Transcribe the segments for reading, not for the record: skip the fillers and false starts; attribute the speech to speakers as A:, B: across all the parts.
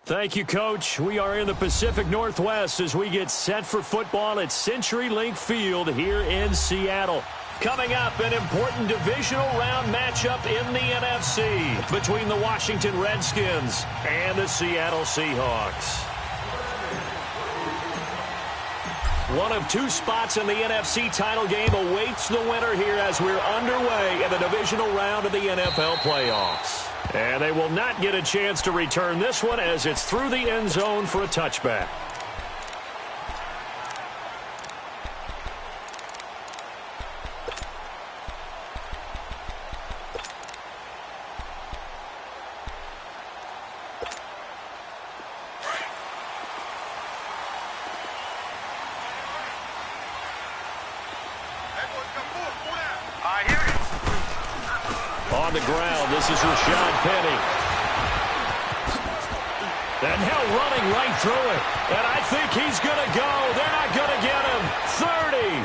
A: Thank you, Coach. We are in the Pacific Northwest as we get set for football at CenturyLink Field here in Seattle. Coming up, an important divisional round matchup in the NFC between the Washington Redskins and the Seattle Seahawks. One of two spots in the NFC title game awaits the winner here as we're underway in the divisional round of the NFL playoffs. And they will not get a chance to return this one as it's through the end zone for a touchback. On the ground, this is Rashad Penny. And now running right through it. And I think he's going to go. They're not going to get him. 30,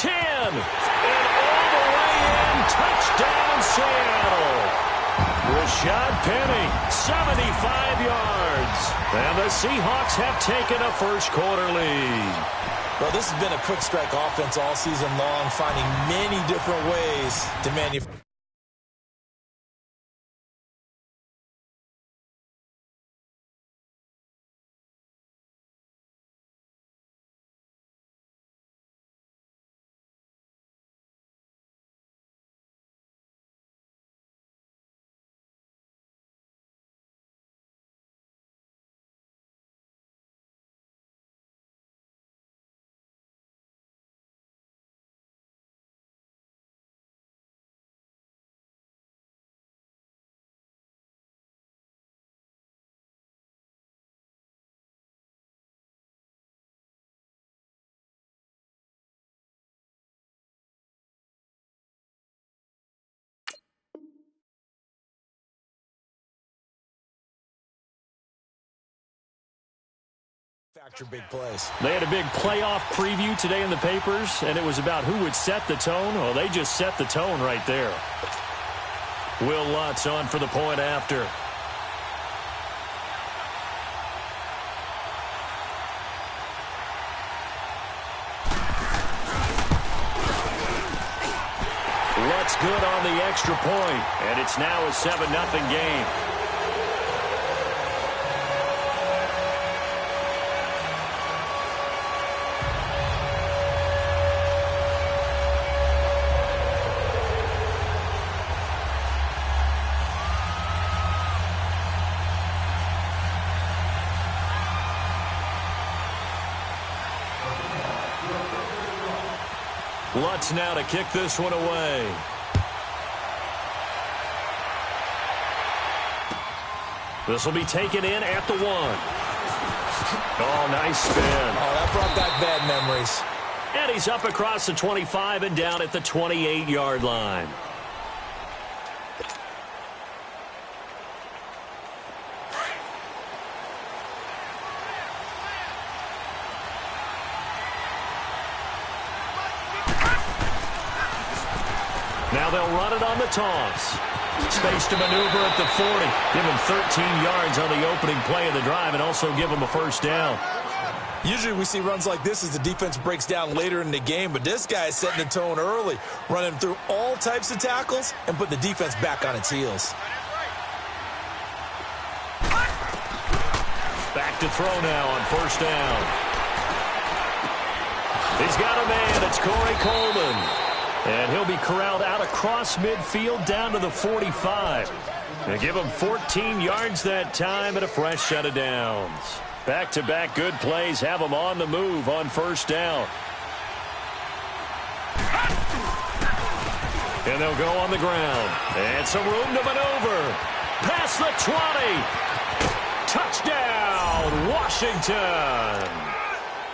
A: 10, and all the way in. Touchdown, Seattle. Rashad Penny, 75 yards. And the Seahawks have taken a first-quarter lead.
B: Well, this has been a quick strike offense all season long, finding many different ways to manufacture. Big plays.
A: They had a big playoff preview today in the papers, and it was about who would set the tone. Well, they just set the tone right there. Will Lutz on for the point after. Lutz good on the extra point, and it's now a 7-0 game. Lutz now to kick this one away. This will be taken in at the 1. Oh, nice spin.
B: Oh, that brought back bad memories.
A: And he's up across the 25 and down at the 28-yard line. Now they'll run it on the toss. Space to maneuver at the 40. Give him 13 yards on the opening play of the drive and also give him a first down.
B: Usually we see runs like this as the defense breaks down later in the game, but this guy is setting the tone early, running through all types of tackles and putting the defense back on its heels.
A: Back to throw now on first down. He's got a man. It's Corey Coleman. And he'll be corralled out across midfield down to the 45. They give him 14 yards that time and a fresh set of downs. Back-to-back good plays have him on the move on first down. And they'll go on the ground. And some room to maneuver. Past the 20. Touchdown, Washington.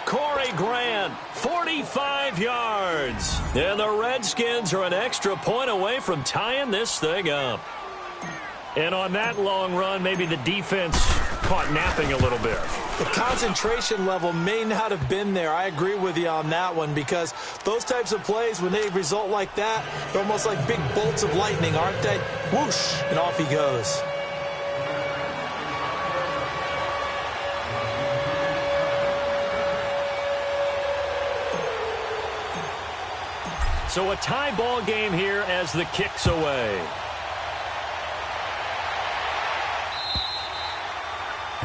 A: Corey Grant, 45 yards. And the Redskins are an extra point away from tying this thing up. And on that long run, maybe the defense caught napping a little bit.
B: The concentration level may not have been there. I agree with you on that one because those types of plays, when they result like that, they're almost like big bolts of lightning, aren't they? Whoosh, and off he goes.
A: So a tie ball game here as the kick's away.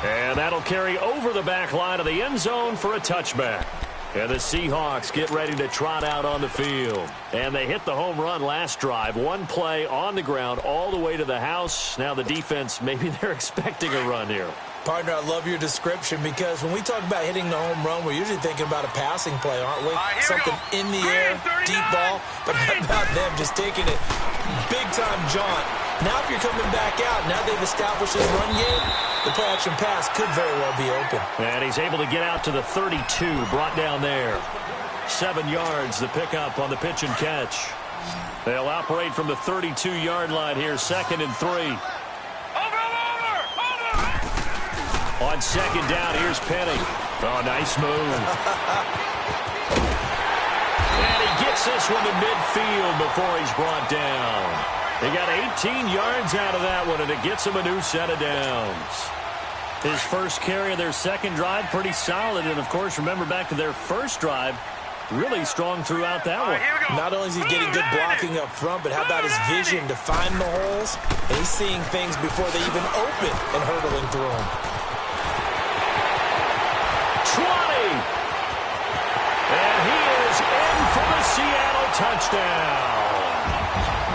A: And that'll carry over the back line of the end zone for a touchback. And the Seahawks get ready to trot out on the field. And they hit the home run last drive. One play on the ground all the way to the house. Now the defense, maybe they're expecting a run here.
B: Partner, I love your description because when we talk about hitting the home run, we're usually thinking about a passing play, aren't we? Something in the air, deep ball. But how about them just taking it big-time jaunt? Now if you're coming back out, now they've established this run game, the play-action pass could very well be open.
A: And he's able to get out to the 32, brought down there. 7 yards, the pickup on the pitch and catch. They'll operate from the 32-yard line here, 2nd and 3. On 2nd down, here's Penny. Oh, nice move. And he gets this one to midfield before he's brought down. He got 18 yards out of that one, and it gets him a new set of downs. His first carry of their second drive, pretty solid. And, of course, remember back to their first drive, really strong throughout that one.
B: Not only is he getting good blocking up front, but how about his vision to find the holes? And he's seeing things before they even open and hurtling through them.
A: 20. And he is in for the Seattle touchdown.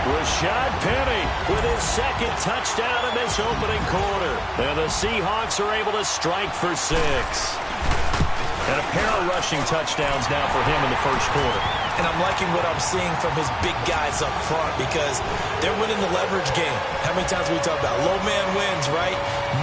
A: Rashad Penny with his second touchdown in this opening quarter. And the Seahawks are able to strike for 6. And a pair of rushing touchdowns now for him in the first quarter.
B: And I'm liking what I'm seeing from his big guys up front because they're winning the leverage game. How many times we talk about low man wins, right?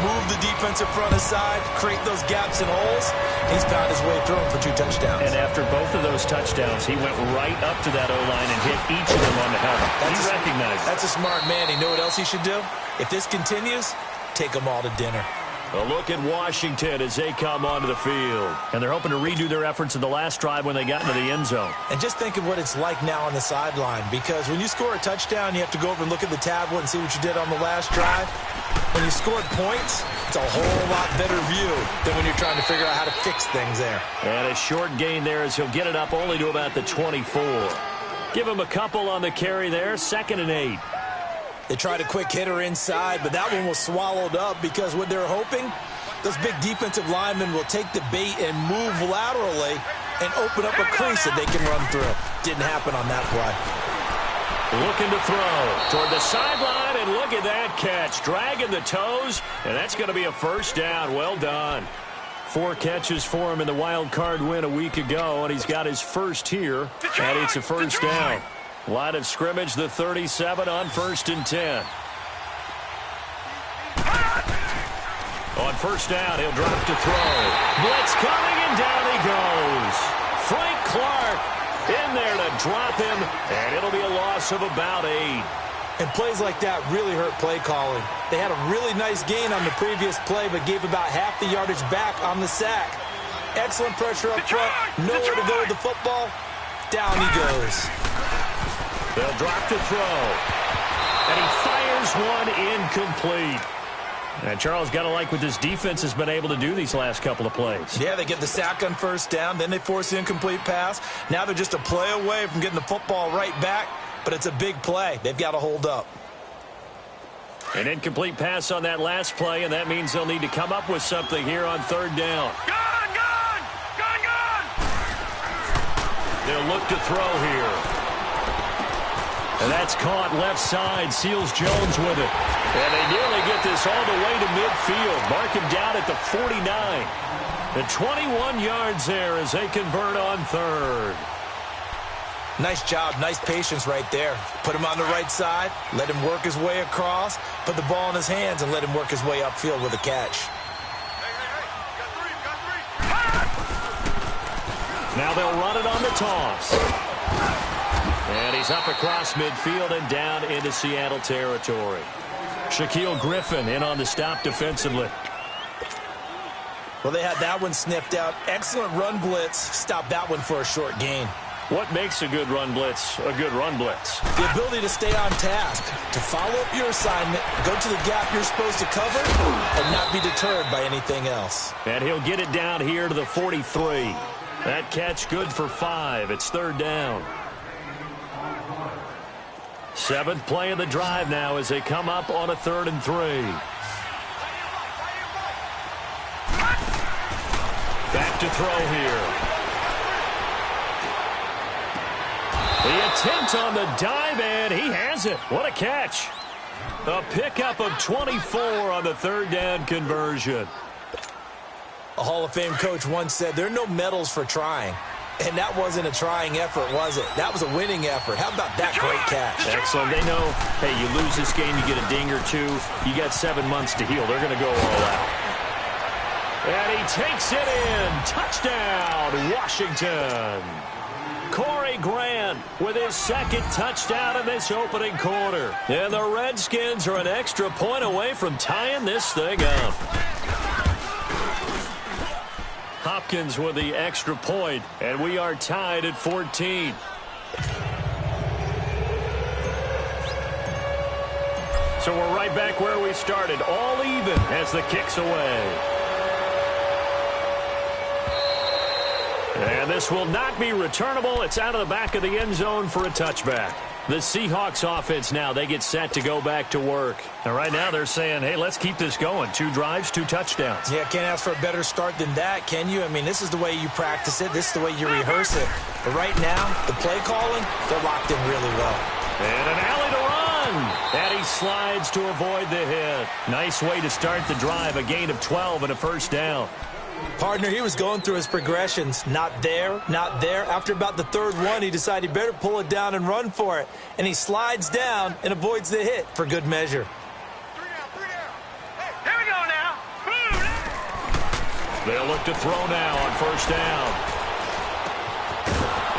B: Move the defensive front aside, create those gaps and holes. He's found his way through them for 2 touchdowns.
A: And after both of those touchdowns, he went right up to that O-line and hit each of them on the helmet. He recognized it.
B: That's a smart man. You know what else he should do? If this continues, take them all to dinner.
A: A look at Washington as they come onto the field. And they're hoping to redo their efforts in the last drive when they got into the end zone.
B: And just think of what it's like now on the sideline, because when you score a touchdown, you have to go over and look at the tablet and see what you did on the last drive. When you scored points, it's a whole lot better view than when you're trying to figure out how to fix things there.
A: And a short gain there as he'll get it up only to about the 24. Give him a couple on the carry there, 2nd and 8.
B: They tried a quick hitter inside, but that one was swallowed up because what they're hoping, those big defensive linemen will take the bait and move laterally and open up a crease that they can run through. Didn't happen on that play.
A: Looking to throw toward the sideline, and look at that catch. Dragging the toes, and that's going to be a first down. Well done. 4 catches for him in the wild card win a week ago, and he's got his first here, and it's a first down. Line of scrimmage, the 37 on 1st and 10. On first down, he'll drop to throw. Blitz coming, and down he goes. Frank Clark in there to drop him, and it'll be a loss of about 8.
B: And plays like that really hurt play calling. They had a really nice gain on the previous play, but gave about half the yardage back on the sack. Excellent pressure up front. Nowhere to go with the football. Down he goes.
A: They'll drop to throw. And he fires one incomplete. And Charles, got to like what this defense has been able to do these last couple of plays.
B: Yeah, they get the sack on first down, then they force the incomplete pass. Now they're just a play away from getting the football right back, but it's a big play. They've got to hold up.
A: An incomplete pass on that last play, and that means they'll need to come up with something here on 3rd down.
C: Gone!
A: They'll look to throw here. And that's caught left side. Seals Jones with it. And they nearly get this all the way to midfield. Mark him down at the 49. And 21 yards there as they convert on 3rd.
B: Nice job. Nice patience right there. Put him on the right side. Let him work his way across. Put the ball in his hands and let him work his way upfield with a catch.
A: Now they'll run it on the toss. And he's up across midfield and down into Seattle territory. Shaquille Griffin in on the stop defensively.
B: Well, they had that one sniffed out. Excellent run blitz. Stopped that one for a short gain.
A: What makes a good run blitz a good run blitz?
B: The ability to stay on task, to follow up your assignment, go to the gap you're supposed to cover, and not be deterred by anything else.
A: And he'll get it down here to the 43. That catch good for 5. It's 3rd down. Seventh play of the drive now as they come up on a 3rd and 3. Back to throw here. The attempt on the dive, and he has it. What a catch. A pickup of 24 on the 3rd down conversion.
B: A Hall of Fame coach once said, there are no medals for trying. And that wasn't a trying effort, was it? That was a winning effort. How about that great catch?
A: Excellent. They know, hey, you lose this game, you get a ding or two. You got 7 months to heal. They're going to go all out. And he takes it in. Touchdown, Washington. Corey Grant with his 2nd touchdown in this opening quarter. And the Redskins are an extra point away from tying this thing up. Hopkins with the extra point, and we are tied at 14. So we're right back where we started, all even as the kick's away. And this will not be returnable. It's out of the back of the end zone for a touchback. The Seahawks offense now, they get set to go back to work. And right now they're saying, hey, let's keep this going. 2 drives, 2 touchdowns.
B: Yeah, can't ask for a better start than that, can you? I mean, this is the way you practice it. This is the way you rehearse it. But right now, the play calling, they're locked in really well.
A: And an alley to run. And he slides to avoid the hit. Nice way to start the drive. A gain of 12 and a 1st down.
B: Partner, he was going through his progressions. Not there, not there. After about the 3rd one, he decided he better pull it down and run for it. And he slides down and avoids the hit for good measure.
C: 3 down. Hey, here we go now.
A: They'll look to throw now on 1st down.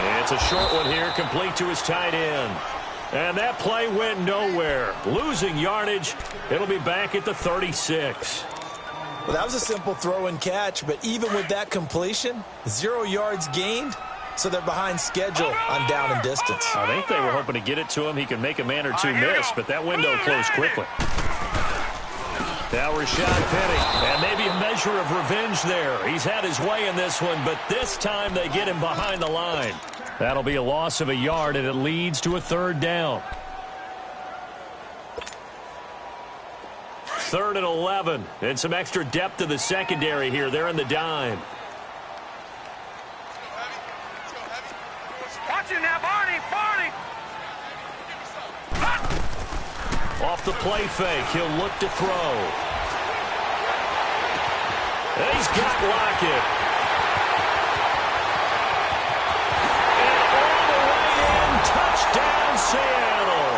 A: And it's a short one here, complete to his tight end. And that play went nowhere. Losing yardage. It'll be back at the 36.
B: Well, that was a simple throw and catch, but even with that completion, 0 yards gained, so they're behind schedule on down and distance.
A: I think they were hoping to get it to him. He could make a man or two miss, but that window closed quickly. Now Rashad Penny, and maybe a measure of revenge there. He's had his way in this one, but this time they get him behind the line. That'll be a loss of a yard, and it leads to a 3rd down. 3rd and 11, and some extra depth to the secondary here. They're in the dime.
C: Watch it now, Barney.
A: Off the play fake, he'll look to throw. And he's got Lockett. And all the way in, touchdown Seattle.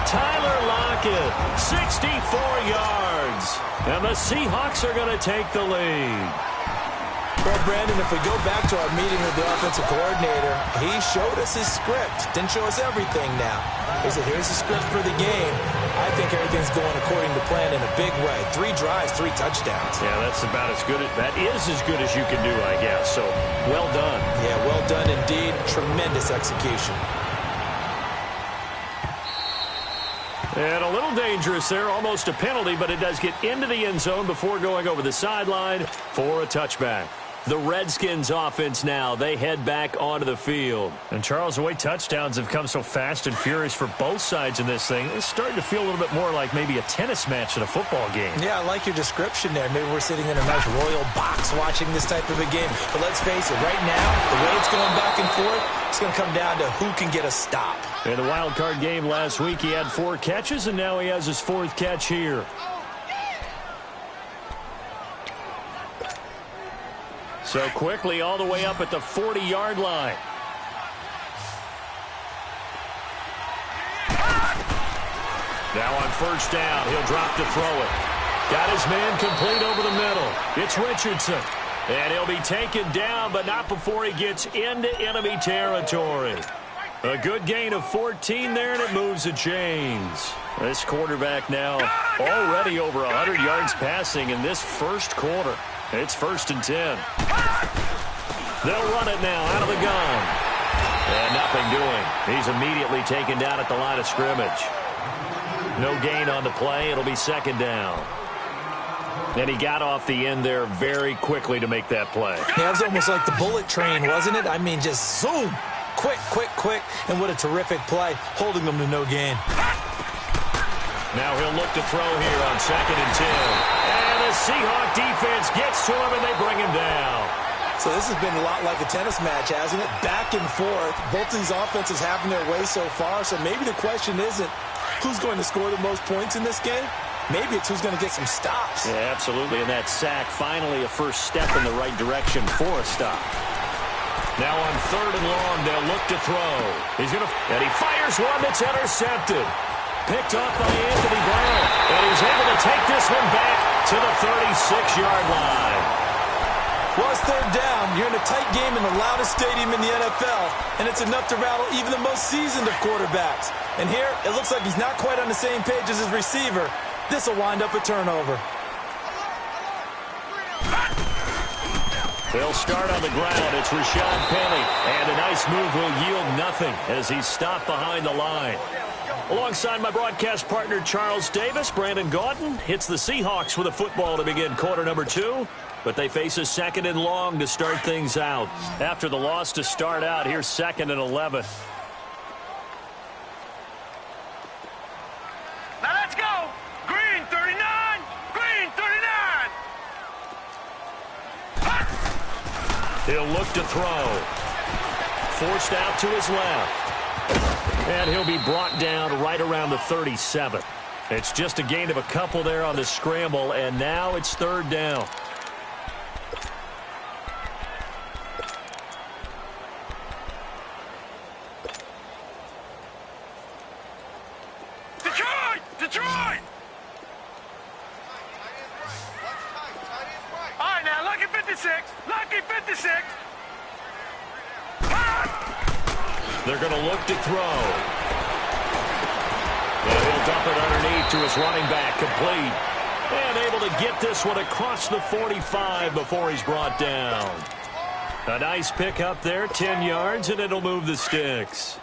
A: Tyler Lockett, 64 yards. And the Seahawks are going to take the lead.
B: Well, Brandon, if we go back to our meeting with the offensive coordinator, he showed us his script. Didn't show us everything now. He said, here's the script for the game. I think everything's going according to plan in a big way. 3 drives, 3 touchdowns.
A: Yeah, that's about as good. That is as good as you can do, I guess. So, well done.
B: Yeah, well done indeed. Tremendous execution.
A: And a little dangerous there, almost a penalty, but it does get into the end zone before going over the sideline for a touchback. The Redskins offense now, they head back onto the field. And Charles, the way touchdowns have come so fast and furious for both sides in this thing, it's starting to feel a little bit more like maybe a tennis match in a football game.
B: Yeah, I like your description there. Maybe we're sitting in a nice royal box watching this type of a game. But let's face it, right now, the way it's going back and forth, it's going to come down to who can get a stop.
A: In the wild card game last week, he had 4 catches, and now he has his 4th catch here. So quickly all the way up at the 40-yard line. Now on 1st down, he'll drop to throw it. Got his man complete over the middle. It's Richardson. And he'll be taken down, but not before he gets into enemy territory. A good gain of 14 there, and it moves the chains. This quarterback now already over 100 yards passing in this first quarter. It's 1st and 10. They'll run it now out of the gun. And nothing doing. He's immediately taken down at the line of scrimmage. No gain on the play. It'll be 2nd down. And he got off the end there very quickly to make that play.
B: Yeah, it was almost like the bullet train, wasn't it? I mean, just zoom. quick, and what a terrific play, holding them to no gain.
A: Now he'll look to throw here on 2nd and 10. And the Seahawk defense gets to him, and they bring him down.
B: So this has been a lot like a tennis match, hasn't it? Back and forth. Both of these offenses having their way so far, so maybe the question isn't who's going to score the most points in this game. Maybe it's who's going to get some stops.
A: Yeah, absolutely. And that sack, finally a first step in the right direction for a stop. Now on 3rd and long, they'll look to throw. And he fires one that's intercepted. Picked off by Anthony Brown. And he's able to take this one back to the 36-yard line.
B: Well, it's 3rd down. You're in a tight game in the loudest stadium in the NFL, and it's enough to rattle even the most seasoned of quarterbacks. And here, it looks like he's not quite on the same page as his receiver. This will wind up a turnover.
A: They'll start on the ground. It's Rashad Penny. And a nice move will yield nothing as he's stopped behind the line. Alongside my broadcast partner, Charles Davis, Brandon Gaudin hits the Seahawks with a football to begin quarter number 2. But they face a 2nd and long to start things out. After the loss to start out, here's 2nd and 11.
C: Now let's go. Green 39. Green 39.
A: He'll look to throw. Forced out to his left. And he'll be brought down right around the 37. It's just a gain of a couple there on the scramble, and now it's 3rd down.
C: Detroit! All right, now, lucky 56. Lucky 56.
A: They're going to look to throw. And he'll dump it underneath to his running back, complete. And able to get this one across the 45 before he's brought down. A nice pick up there, 10 yards, and it'll move the sticks.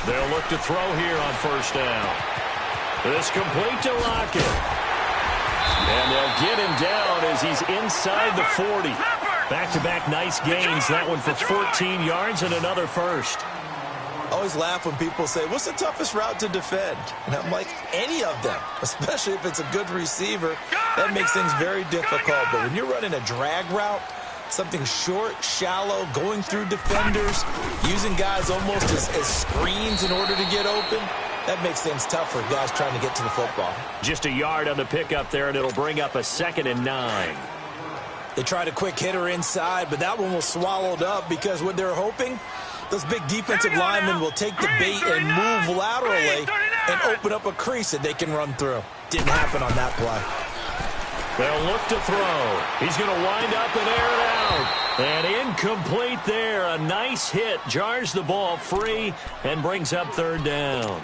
A: They'll look to throw here on 1st down. This complete to Lockett. And they'll get him down as he's inside the 40. Back-to-back nice gains. That one for 14 yards and another first.
B: I always laugh when people say, what's the toughest route to defend? And I'm like, any of them, especially if it's a good receiver. That makes things very difficult. But when you're running a drag route, something short, shallow, going through defenders, using guys almost as screens in order to get open, that makes things tough for guys trying to get to the football.
A: Just a yard on the pickup there, and it'll bring up a 2nd and 9.
B: They tried a quick hitter inside, but that one was swallowed up because what they're hoping, those big defensive linemen will take the bait and move laterally and open up a crease that they can run through. Didn't happen on that play.
A: They'll look to throw. He's going to wind up and air it out. And incomplete there. A nice hit. Jars the ball free and brings up 3rd down.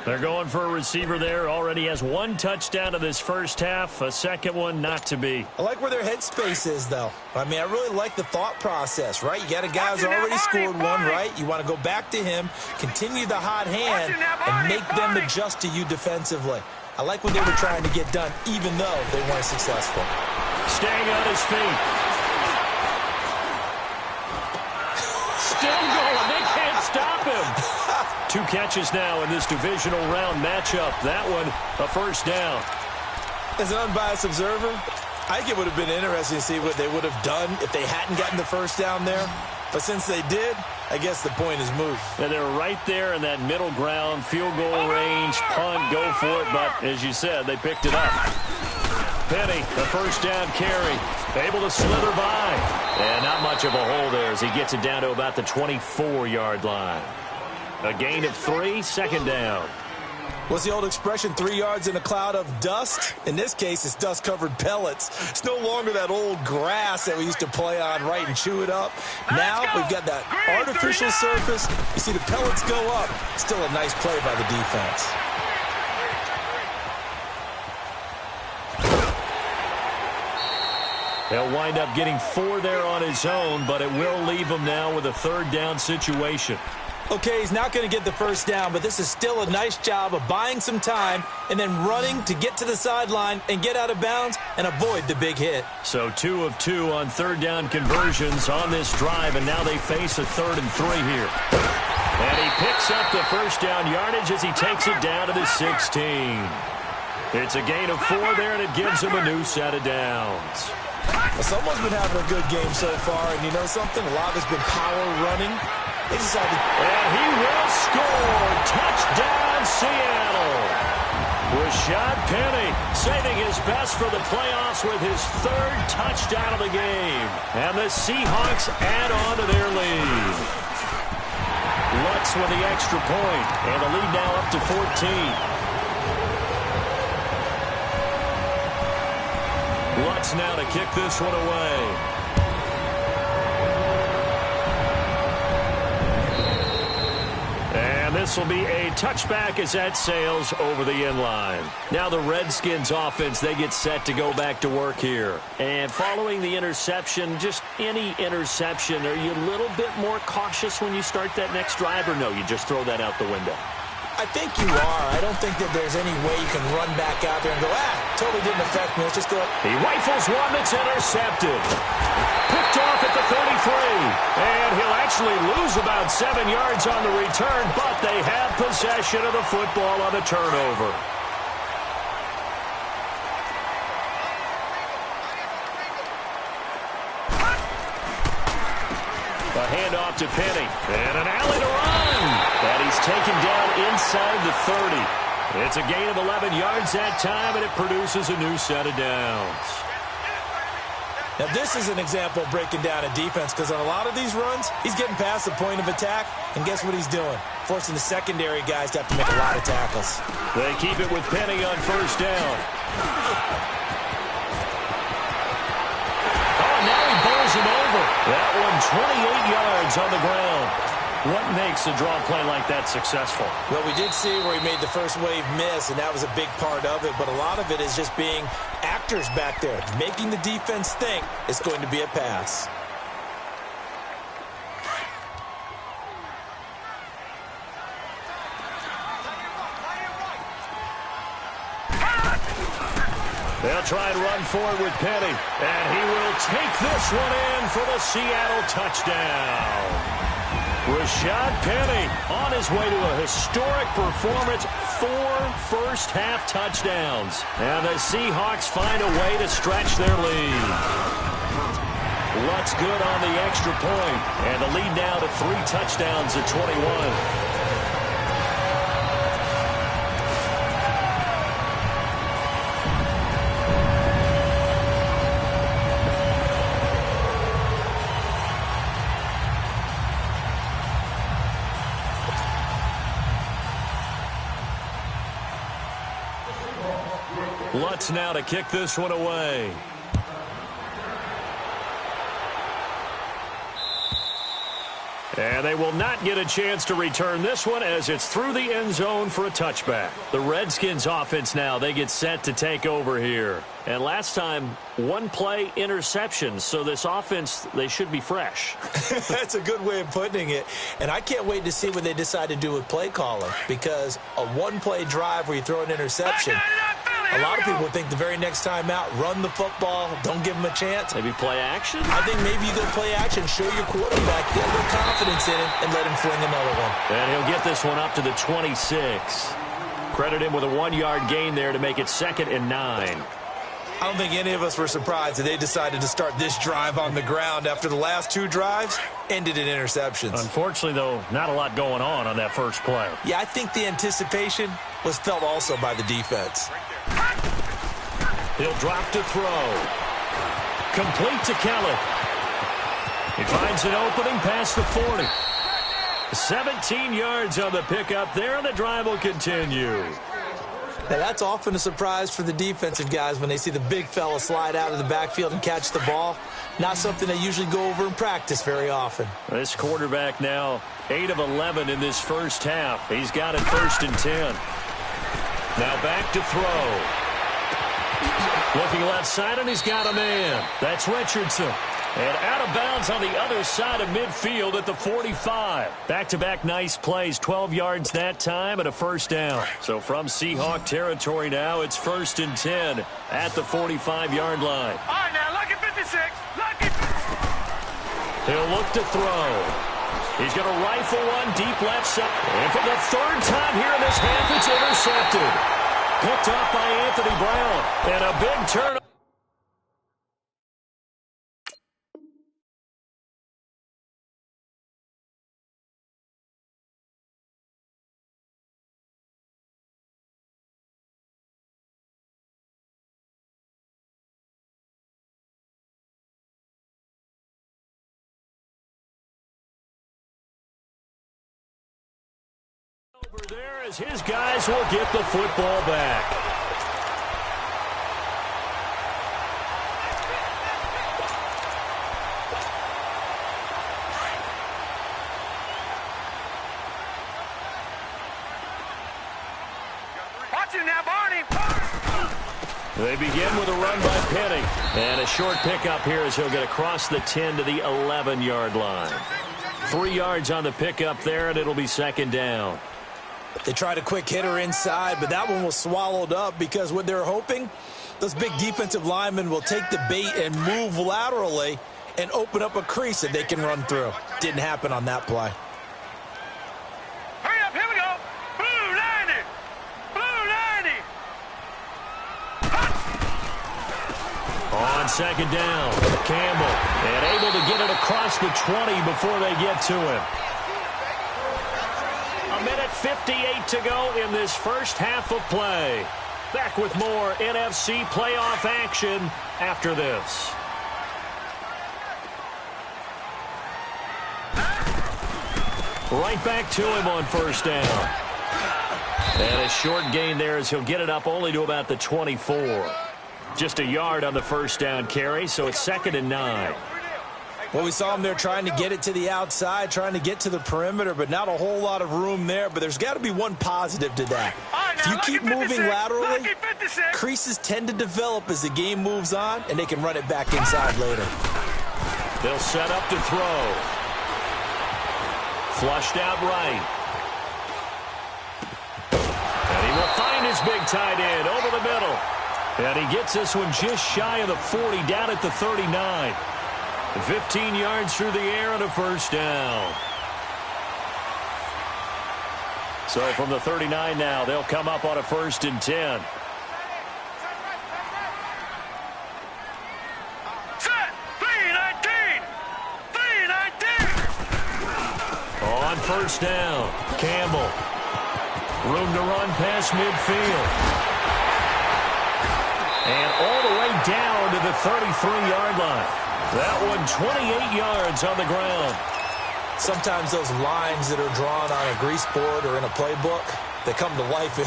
A: They're going for a receiver there. Already has 1 touchdown in this first half. A second one not to be.
B: I like where their headspace is, though. I mean, I really like the thought process, right? You got a guy who's already scored one, right? You want to go back to him, continue the hot hand, and make them adjust to you defensively. I like what they were trying to get done, even though they weren't successful.
A: Staying on his feet. Still going. They can't stop him. 2 catches now in this divisional round matchup. That one, a 1st down.
B: As an unbiased observer, I think it would have been interesting to see what they would have done if they hadn't gotten the 1st down there. But since they did, I guess the point is moot.
A: And they're right there in that middle ground, field goal range, punt, go for it. But as you said, they picked it up. Penny, the 1st down carry, able to slither by. And not much of a hole there as he gets it down to about the 24-yard line. A gain of 3, 2nd down.
B: What's the old expression, 3 yards in a cloud of dust? In this case, it's dust-covered pellets. It's no longer that old grass that we used to play on, right, and chew it up. Now we've got that artificial surface. You see the pellets go up. Still a nice play by the defense.
A: He'll wind up getting 4 there on his own, but it will leave him now with a 3rd down situation.
B: Okay, he's not going to get the first down, but this is still a nice job of buying some time and then running to get to the sideline and get out of bounds and avoid the big hit.
A: So 2 of 2 on third down conversions on this drive, and now they face a 3rd and 3 here. And he picks up the first down yardage as he takes it down to the 16. It's a gain of 4 there, and it gives him a new set of downs.
B: Well, someone's been having a good game so far, and you know something? A lot of it's been power running. They decided,
A: and he will score. Touchdown, Seattle. Rashad Penny saving his best for the playoffs with his 3rd touchdown of the game. And the Seahawks add on to their lead. Lutz with the extra point, and the lead now up to 14. Lutz now to kick this one away. And this will be a touchback as that sails over the end line. Now the Redskins offense, they get set to go back to work here. And following the interception, just any interception, are you a little bit more cautious when you start that next drive, or no, you just throw that out the window?
B: I think you are. I don't think that there's any way you can run back out there and go, totally didn't affect me. Let's just go.
A: He rifles one that's intercepted. Picked off at the 33. And he'll actually lose about 7 yards on the return, but they have possession of the football on a turnover. A handoff to Penny. And an alley to run. And he's taken down inside the 30. It's a gain of 11 yards that time, and it produces a new set of downs.
B: Now, this is an example of breaking down a defense, because on a lot of these runs, he's getting past the point of attack, and guess what he's doing? Forcing the secondary guys to have to make a lot of tackles.
A: They keep it with Penny on first down. Oh, now he bowls him over. That one 28 yards on the ground. What makes a draw play like that successful?
B: Well, we did see where he made the first wave miss, and that was a big part of it. But a lot of it is just being actors back there, making the defense think it's going to be a pass.
A: They'll try and run forward with Penny. And he will take this one in for the Seattle touchdown. Rashad Penny on his way to a historic performance, 4 first-half touchdowns. And the Seahawks find a way to stretch their lead. Lutz good on the extra point, and the lead now to 3 touchdowns at 21. Lutz now to kick this one away. And they will not get a chance to return this one as it's through the end zone for a touchback. The Redskins offense now, they get set to take over here. And last time, 1 play interception, so this offense, they should be fresh.
B: That's a good way of putting it. And I can't wait to see what they decide to do with play calling, because a 1-play drive where you throw an interception, a lot of people would think the very next time out, run the football, don't give them a chance.
A: Maybe play action?
B: I think maybe you go play action, show your quarterback, get a little confidence in him, and let him fling another one.
A: And he'll get this one up to the 26. Credit him with a 1-yard gain there to make it 2nd and 9.
B: I don't think any of us were surprised that they decided to start this drive on the ground after the last 2 drives ended in interceptions.
A: Unfortunately, though, not a lot going on that first play.
B: Yeah, I think the anticipation was felt also by the defense.
A: He'll drop to throw. Complete to Kelly. He finds an opening past the 40. 17 yards on the pickup there, and the drive will continue.
B: Now, that's often a surprise for the defensive guys when they see the big fella slide out of the backfield and catch the ball. Not something they usually go over in practice very often.
A: This quarterback now 8 of 11 in this first half. He's got it 1st and 10. Now back to throw. Looking left side, and he's got a man. That's Richardson. And out of bounds on the other side of midfield at the 45. Back-to-back nice plays, 12 yards that time and a first down. So from Seahawk territory now, it's 1st and 10 at the 45-yard line.
C: All right, now, lucky 56. Lucky.
A: He'll look to throw. He's going to rifle one deep left side. And for the 3rd time here in this half, it's intercepted. Picked up by Anthony Brown. And a big turn. Over there as his guys will get the football back.
C: Watch him now, Barney.
A: They begin with a run by Penny. And a short pickup here as he'll get across the 10 to the 11-yard line. 3 yards on the pickup there, and it'll be 2nd down.
B: They tried a quick hitter inside, but that one was swallowed up because what they're hoping, those big defensive linemen will take the bait and move laterally and open up a crease that they can run through. Didn't happen on that play.
C: Hurry up, here we go. Blue 90. Blue 90.
A: On 2nd down, Campbell, and able to get it across the 20 before they get to him. A minute 58 to go in this first half of play. Back with more NFC playoff action after this. Right back to him on 1st down. And a short gain there as he'll get it up only to about the 24. Just a yard on the 1st down carry, so it's 2nd and 9.
B: Well, we saw him there trying to get it to the outside, trying to get to the perimeter, but not a whole lot of room there. But there's got to be one positive to that. If you keep moving laterally, creases tend to develop as the game moves on, and they can run it back inside later.
A: They'll set up to throw. Flushed out right. And he will find his big tight end over the middle. And he gets this one just shy of the 40, down at the 39. 15 yards through the air and a first down. So from the 39 now, they'll come up on a 1st and 10.
C: Set. 319. 319.
A: On 1st down, Campbell. Room to run past midfield. And all the way down to the 33-yard line. That one 28 yards on the ground.
B: Sometimes those lines that are drawn on a grease board or in a playbook, they come to life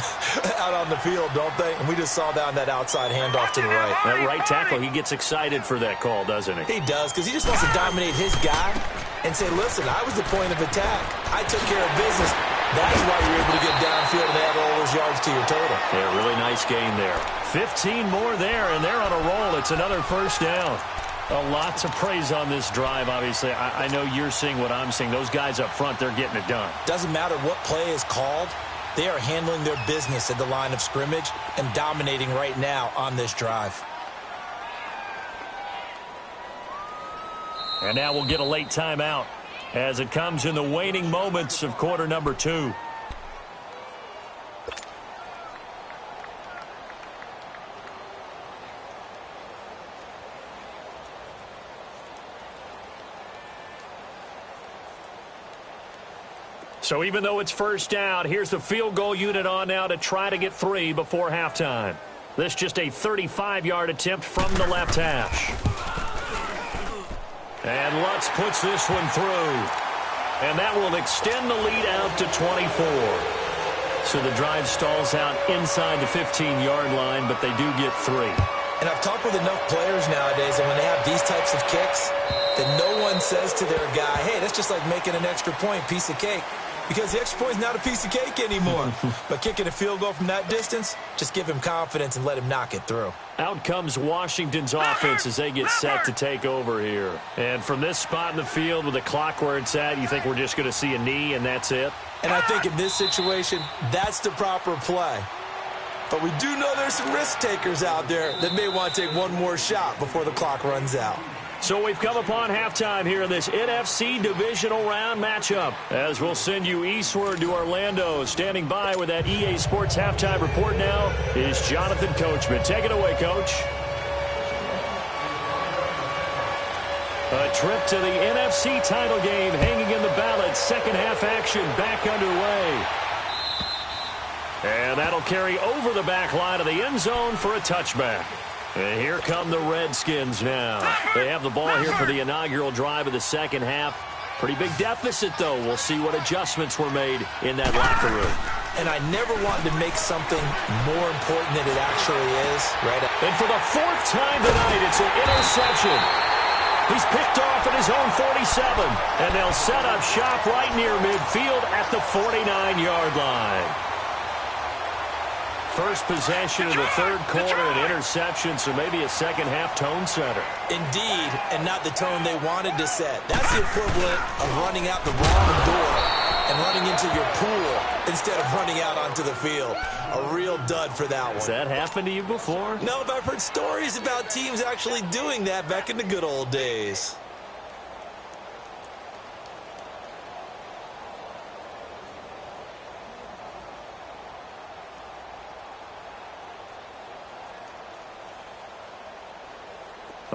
B: out on the field, don't they? And we just saw that on that outside handoff to the right.
A: That right tackle, he gets excited for that call, doesn't he?
B: He does, because he just wants to dominate his guy and say, listen, I was the point of attack. I took care of business. That's why you're able to get downfield and add all those yards to your total.
A: Yeah, really nice gain there. 15 more there, and they're on a roll. It's another first down. Lots of praise on this drive, obviously. I know you're seeing what I'm seeing. Those guys up front, they're getting it done.
B: Doesn't matter what play is called. They are handling their business at the line of scrimmage and dominating right now on this drive.
A: And now we'll get a late timeout as it comes in the waning moments of quarter number 2. So even though it's first down, here's the field goal unit on now to try to get 3 before halftime. This just a 35-yard attempt from the left hash. And Lutz puts this one through. And that will extend the lead out to 24. So the drive stalls out inside the 15-yard line, but they do get 3.
B: And I've talked with enough players nowadays, and when they have these types of kicks, that no one says to their guy, hey, that's just like making an extra point, piece of cake. because the extra point is not a piece of cake anymore. But kicking a field goal from that distance, just give him confidence and let him knock it through.
A: Out comes Washington's offense as they get set to take over here. And from this spot in the field with the clock where it's at, you think we're just going to see a knee and that's it?
B: And I think in this situation, that's the proper play. But we do know there's some risk takers out there that may want to take one more shot before the clock runs out.
A: So we've come upon halftime here in this NFC divisional round matchup. As we'll send you eastward to Orlando. Standing by with that EA Sports halftime report now is Jonathan Coachman. Take it away, Coach. A trip to the NFC title game hanging in the balance. Second half action back underway. And that'll carry over the back line of the end zone for a touchback. And here come the Redskins now. They have the ball here for the inaugural drive of the second half. Pretty big deficit, though. We'll see what adjustments were made in that locker room.
B: And I never wanted to make something more important than it actually is. Right?
A: And for the fourth time tonight, it's an interception. He's picked off at his own 47. And they'll set up shop right near midfield at the 49-yard line. First possession of the third quarter, an interception, so maybe a second-half tone setter.
B: Indeed, and not the tone they wanted to set. That's the equivalent of running out the wrong door and running into your pool instead of running out onto the field. A real dud for that one.
A: Has that happened to you before?
B: No, but I've heard stories about teams actually doing that back in the good old days.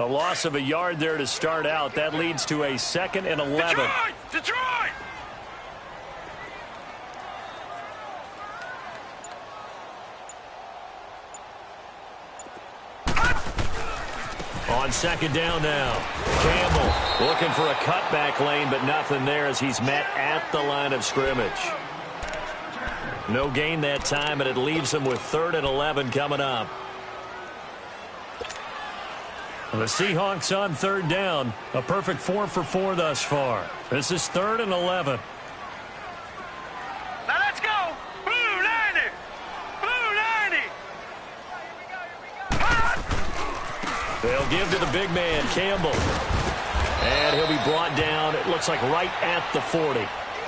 A: A loss of a yard there to start out. That leads to a 2nd and 11.
C: Detroit!
A: On second down now. Campbell looking for a cutback lane, but nothing there as he's met at the line of scrimmage. No gain that time, and it leaves him with 3rd and 11 coming up. The Seahawks on 3rd down. A perfect 4 for 4 thus far. This is 3rd and 11.
C: Now let's go! Blue 90! Blue 90!
A: They'll give to the big man, Campbell. And he'll be brought down, it looks like right at the 40.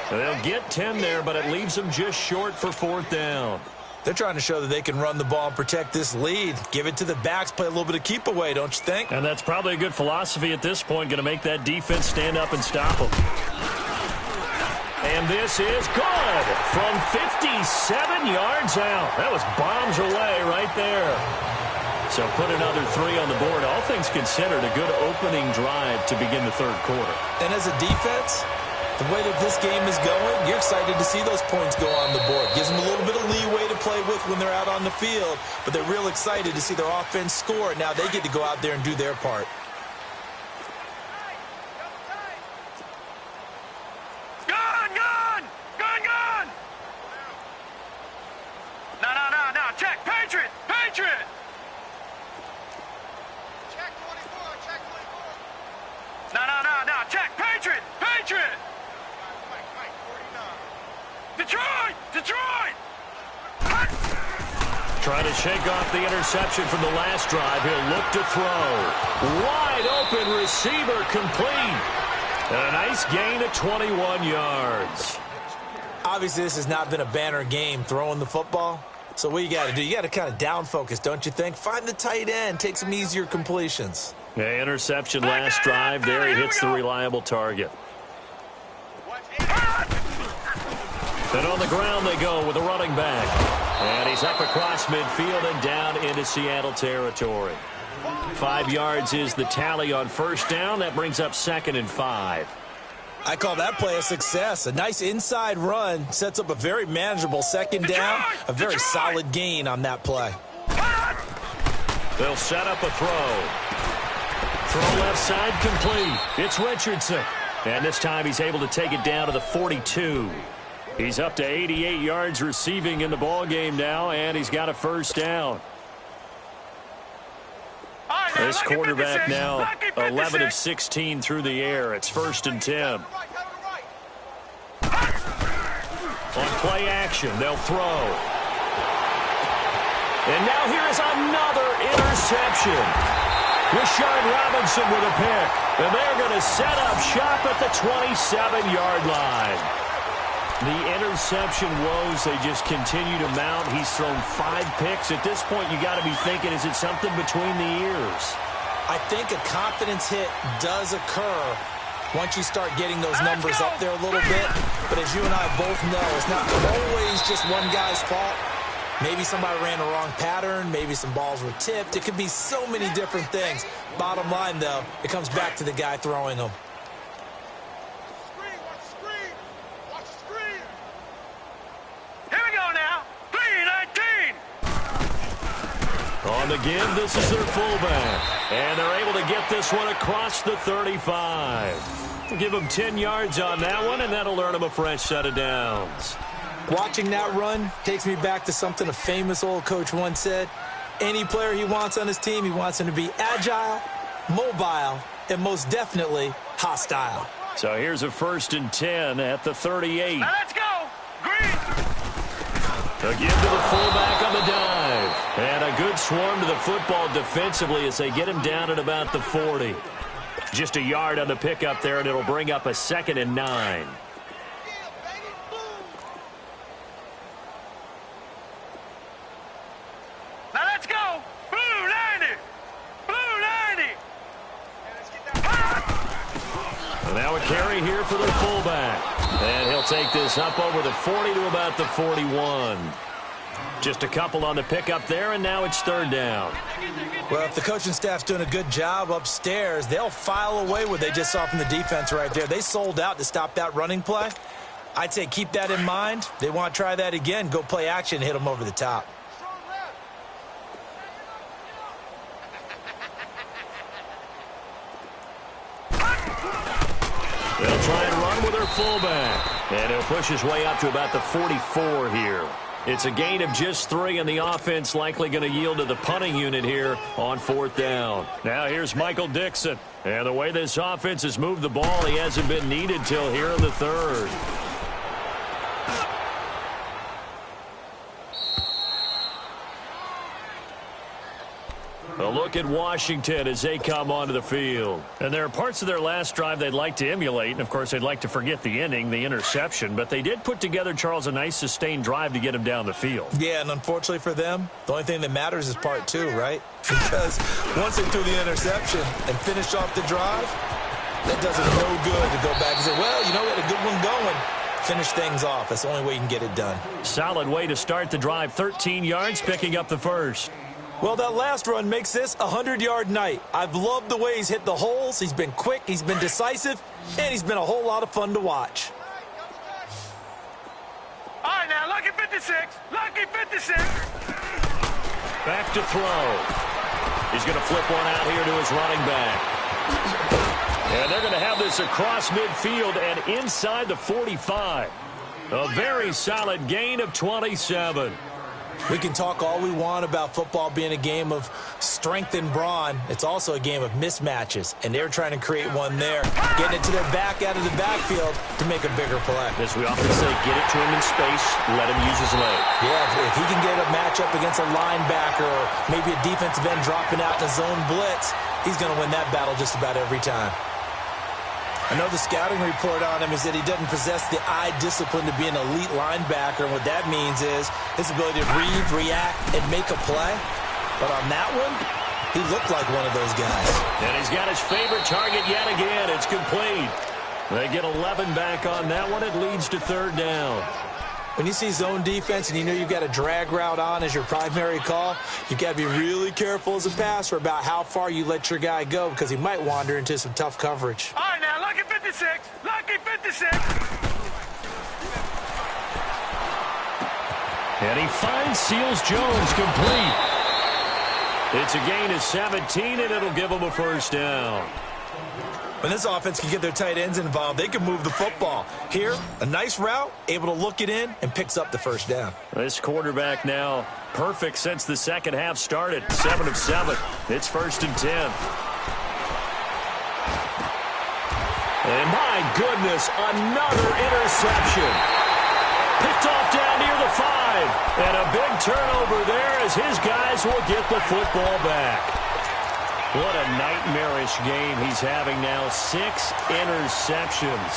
A: They'll get 10 there, but it leaves them just short for 4th down.
B: They're trying to show that they can run the ball and protect this lead. Give it to the backs, play a little bit of keep away, don't you think?
A: And that's probably a good philosophy at this point, going to make that defense stand up and stop them. And this is good from 57 yards out. That was bombs away right there. So put another 3 on the board. All things considered, a good opening drive to begin the third quarter.
B: And as a defense, the way that this game is going, you're excited to see those points go on the board. Gives them a little bit of leeway to play with when they're out on the field, but they're real excited to see their offense score. Now they get to go out there and do their part.
C: Gun! No. Check. Patriot!
D: Check 24.
C: No. Check. Patriot! Detroit!
A: Trying to shake off the interception from the last drive. He'll look to throw. Wide open receiver complete. And a nice gain of 21 yards.
B: Obviously, this has not been a banner game throwing the football. So what you got to do, you got to kind of down focus, don't you think? Find the tight end, take some easier completions.
A: Yeah, interception last drive. There he hits the reliable target. And on the ground they go with a running back. And he's up across midfield and down into Seattle territory. 5 yards is the tally on first down. That brings up 2nd and 5.
B: I call that play a success. A nice inside run sets up a very manageable second down. A very solid gain on that play.
A: They'll set up a throw. Throw left side complete. It's Richardson. And this time he's able to take it down to the 42. He's up to 88 yards receiving in the ballgame now, and he's got a first down. This quarterback now 11 of 16 through the air. It's 1st and 10. On play action, they'll throw. And now here is another interception. Rashard Robinson with a pick. And they're going to set up shop at the 27-yard line. The interception woes, they just continue to mount. He's thrown 5 picks. At this point, you got to be thinking, is it something between the ears? I think a confidence hit does occur once you start getting those numbers up there a little bit. But as you and I both know, it's not always just one guy's fault. Maybe somebody ran the wrong pattern. Maybe some balls were tipped. It could be so many different things. Bottom line, though, it comes back to the guy throwing them. On the give, this is their fullback. And they're able to get this one across the 35. We'll give them 10 yards on that one, and that'll earn them a fresh set of downs.
B: Watching that run takes me back to something a famous old coach once said. Any player he wants on his team, he wants him to be agile, mobile, and most definitely hostile.
A: So here's a 1st and 10 at the 38.
C: Now let's go. Green.
A: Again to the fullback on the dive. And a good swarm to the football defensively as they get him down at about the 40. Just a yard on the pickup there, and it'll bring up a 2nd and 9.
C: Now let's go. Blue 90. Blue 90.
A: And now a carry here for the fullback. And he'll take this up over the 40 to about the 41. Just a couple on the pickup there, and now it's 3rd down.
B: Well, if the coaching staff's doing a good job upstairs, they'll file away what they just saw from the defense right there. They sold out to stop that running play. I'd say keep that in mind. They want to try that again. Go play action, hit them over the top.
A: They'll try and run with their fullback. And he'll push his way up to about the 44 here. It's a gain of just 3, and the offense likely going to yield to the punting unit here on 4th down. Now here's Michael Dixon. And the way this offense has moved the ball, he hasn't been needed till here in the 3rd. A look at Washington as they come onto the field. And there are parts of their last drive they'd like to emulate. And, of course, they'd like to forget the ending, the interception. But they did put together, Charles, a nice sustained drive to get him down the field.
B: Yeah, and unfortunately for them, the only thing that matters is part 2, right? Because once they threw the interception and finished off the drive, that does it no good to go back and say, well, you know, we had a good one going. Finish things off. That's the only way you can get it done.
A: Solid way to start the drive. 13 yards, picking up the 1st.
B: Well, that last run makes this a 100-yard night. I've loved the way he's hit the holes. He's been quick, he's been decisive, and he's been a whole lot of fun to watch.
C: All right, now, lucky 56. Lucky 56.
A: Back to throw. He's going to flip one out here to his running back. And they're going to have this across midfield and inside the 45. A very solid gain of 27.
B: We can talk all we want about football being a game of strength and brawn. It's also a game of mismatches, and they're trying to create one there, getting it to their back out of the backfield to make a bigger play.
A: As we often say, get it to him in space, let him use his leg.
B: Yeah, if he can get a matchup against a linebacker or maybe a defensive end dropping out in a zone blitz, he's going to win that battle just about every time. I know the scouting report on him is that he doesn't possess the eye discipline to be an elite linebacker, and what that means is his ability to read, react, and make a play. But on that one, he looked like one of those guys.
A: And he's got his favorite target yet again. It's complete. They get 11 back on that one. It leads to 3rd down.
B: When you see zone defense and you know you've got a drag route on as your primary call, you've got to be really careful as a passer about how far you let your guy go because he might wander into some tough coverage.
C: All right, now, lucky 56. Lucky 56.
A: And he finds Seals-Jones complete. It's a gain of 17, and it'll give him a 1st down.
B: When this offense can get their tight ends involved, they can move the football. Here, a nice route, able to look it in, and picks up the 1st down.
A: This quarterback now perfect since the second half started. 7 of 7. It's 1st and 10. And my goodness, another interception. Picked the 5. And a big turnover there as his guys will get the football back. What a nightmarish game he's having now. 6 interceptions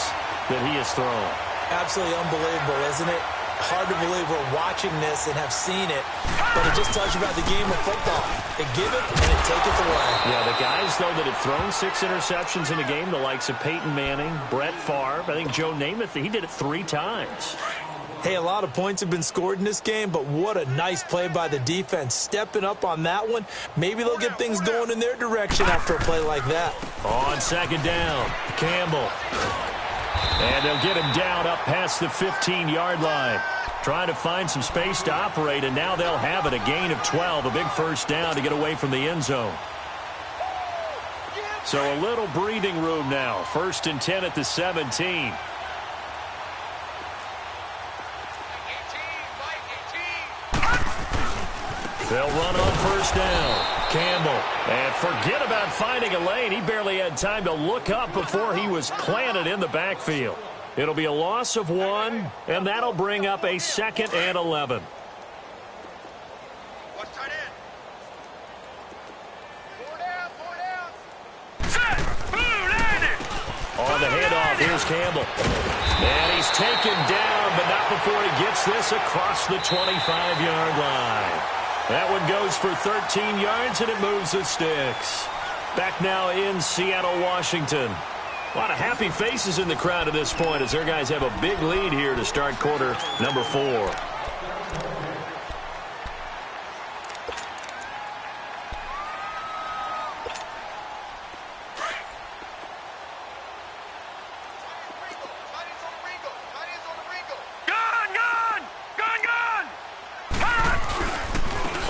A: that he has thrown.
B: Absolutely unbelievable, isn't it? Hard to believe we're watching this and have seen it, but it just tells you about the game of football. It give it and it taketh away.
A: Yeah, the guys, though, that have thrown 6 interceptions in a game, the likes of Peyton Manning, Brett Favre, I think Joe Namath, he did it 3 times.
B: Hey, a lot of points have been scored in this game, but what a nice play by the defense. Stepping up on that one. Maybe they'll get things going in their direction after a play like that.
A: On second down, Campbell. And they'll get him down up past the 15-yard line. Trying to find some space to operate, and now they'll have it. A gain of 12, a big first down to get away from the end zone. So a little breathing room now. 1st and 10 at the 17. They'll run on first down. Campbell. And forget about finding a lane. He barely had time to look up before he was planted in the backfield. It'll be a loss of 1, and that'll bring up a 2nd and 11.
D: What's tight end? 4 down, 4 down.
C: Set. Blue landed.
A: On the handoff, here's Campbell. And he's taken down, but not before he gets this across the 25-yard line. That one goes for 13 yards, and it moves the sticks. Back now in Seattle, Washington. A lot of happy faces in the crowd at this point as their guys have a big lead here to start quarter number 4.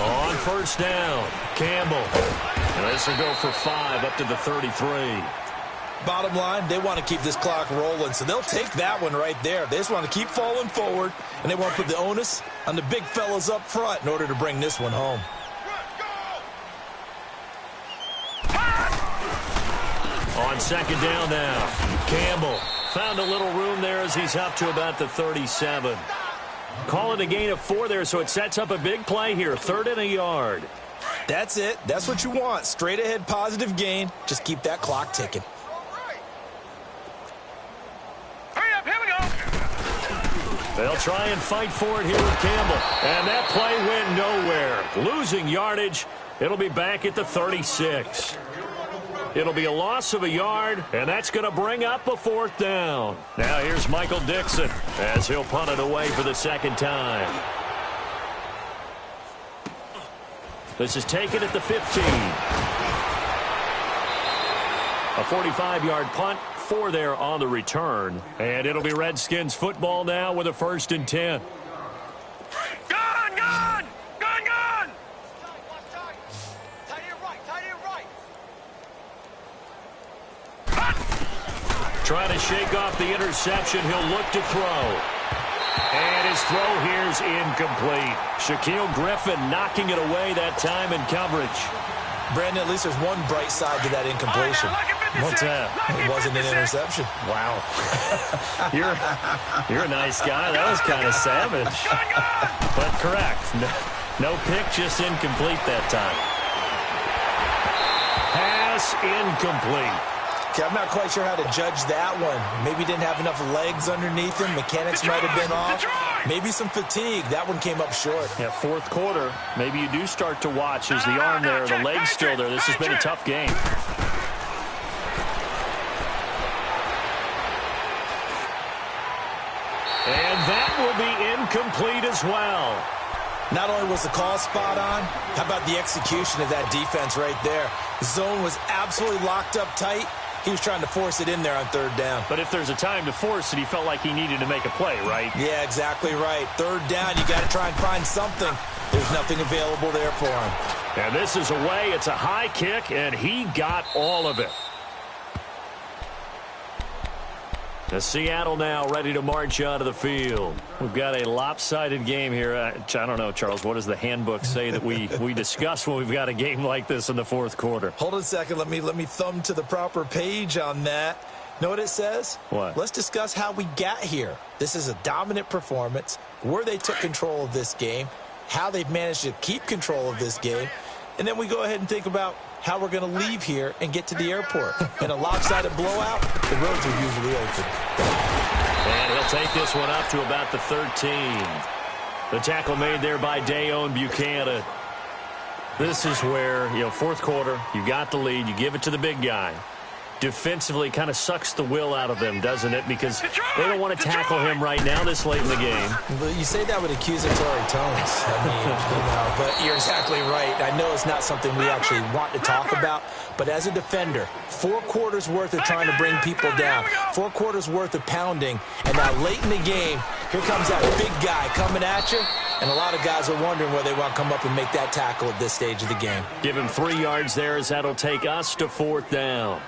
A: On first down, Campbell. And this will go for 5 up to the 33.
B: Bottom line, they want to keep this clock rolling, so they'll take that one right there. They just want to keep falling forward, and they want to put the onus on the big fellas up front in order to bring this one home.
A: On second down now, Campbell found a little room there as he's up to about the 37. Call it a gain of 4 there, so it sets up a big play here, 3rd and a yard.
B: That's it. That's what you want. Straight ahead positive gain. Just keep that clock ticking.
A: They'll try and fight for it here with Campbell. And that play went nowhere. Losing yardage. It'll be back at the 36. It'll be a loss of a yard, and that's going to bring up a 4th down. Now here's Michael Dixon as he'll punt it away for the 2nd time. This is taken at the 15. A 45-yard punt. 4 there on the return. And it'll be Redskins football now with a 1st and 10.
C: Gun! Gun! Gun! Gun!
D: Tight end right.
A: Trying to shake off the interception. He'll look to throw. And his throw here's incomplete. Shaquille Griffin knocking it away that time in coverage.
B: Brandon, at least there's one bright side to that incompletion.
A: What's that?
B: It wasn't an interception.
A: Wow. You're a nice guy. That was kind of savage. But correct. No pick, just incomplete that time. Pass incomplete.
B: Okay, I'm not quite sure how to judge that one. Maybe didn't have enough legs underneath him. Mechanics might have been off. Maybe some fatigue. That one came up short.
A: Yeah, 4th quarter. Maybe you do start to watch as the arm there, the leg's still there. This has been a tough game. And that will be incomplete as well.
B: Not only was the call spot on, how about the execution of that defense right there? The zone was absolutely locked up tight. He was trying to force it in there on 3rd down.
A: But if there's a time to force it, he felt like he needed to make a play, right?
B: Yeah, exactly right. 3rd down, you got to try and find something. There's nothing available there for him.
A: And this is away. It's a high kick, and he got all of it. The Seattle now ready to march onto the field. We've got a lopsided game here. I don't know, Charles, what does the handbook say that we discuss when we've got a game like this in the 4th quarter?
B: Hold on a second. Let me thumb to the proper page on that. Know what it says?
A: What?
B: Let's discuss how we got here. This is a dominant performance, where they took control of this game, how they've managed to keep control of this game, and then we go ahead and think about how we're going to leave here and get to the airport. In a lopsided blowout, the roads are usually open.
A: And he'll take this one up to about the 13. The tackle made there by Dayon Buchanan. This is where, fourth quarter, you got the lead, you give it to the big guy. Defensively kind of sucks the will out of them, doesn't it? Because they don't want to tackle him right now this late in the game.
B: But you say that with accusatory tones. But you're exactly right. I know it's not something we actually want to talk about, but as a defender, 4 quarters worth of trying to bring people down, 4 quarters worth of pounding, and now late in the game, here comes that big guy coming at you, and a lot of guys are wondering where they want to come up and make that tackle at this stage of the game.
A: Give him 3 yards there as that'll take us to 4th down.